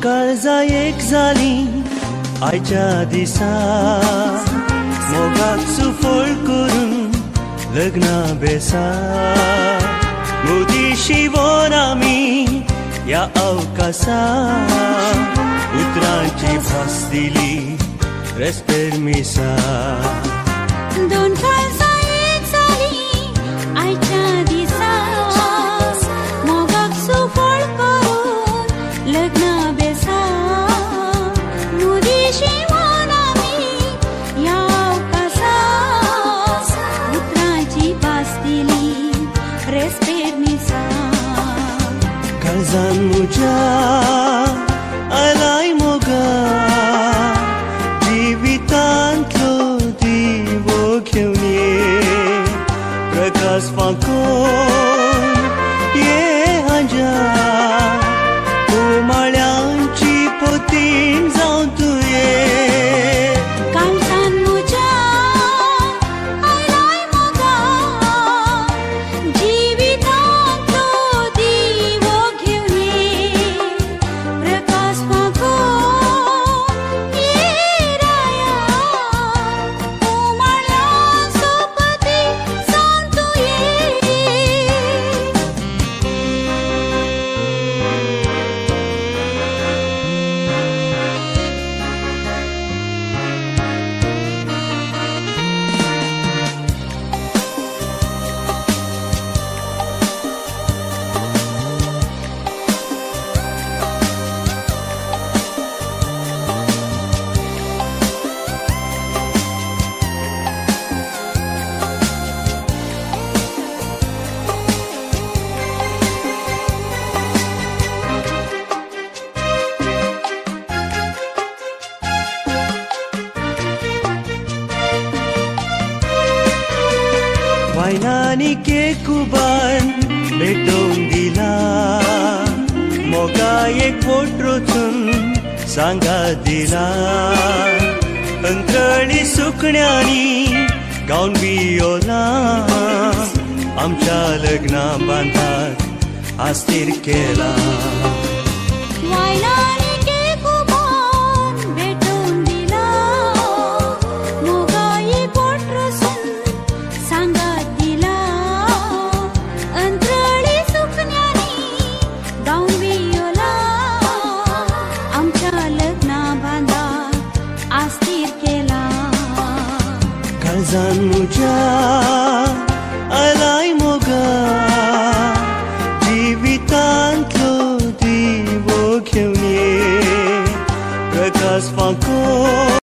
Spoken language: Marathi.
काळजा एक जाली आयच्या दिसा मोगाक सुफोळ करून लग्ना बेसा मोदी शिवोन आमी या अवकाशा उतरांची भास दिली रेस्पेरमिसा दोन काळजा एक जाली आयच्या दिसा मोगाक सुफोळ करून लग्ना बेसा मोदी शिवोन आमी या अवकाशा उतरांची भास दिली रेस्पेरमिसा काळजान म्हज्या आलाय मोगा जिवितांतलो दिवो घेवन ये प्रकाश फांकोन ये हांज्या उमाळ्यांची पोतीन जावन तूं ये काळजान म्हज्या आयलाय मोगा जिवितांतलो दिवो घेवन ये प्रकाश फांकोन ये राया उमाळ्यांचो पती जावन तूं ये वायनानी के कुबान भेटोवन दिला मोगा एक बोट रोचून सांगात दिला अंतरळी सुकण्यांनी गावन बियोला आमच्या लग्ना बांधाक आस्तीर केला वायलानी के कुबान भेटोवन दिला मोगा एक बोट रोचून सांगात दिला अंतरळी सुकण्यांनी गावन बियोला आमच्या लग्ना बांधाक आस्तीर केला काळजान म्हज्या आलाय मोगा जिवितांतलो दिवो घेवन ये प्रकाश फांकोन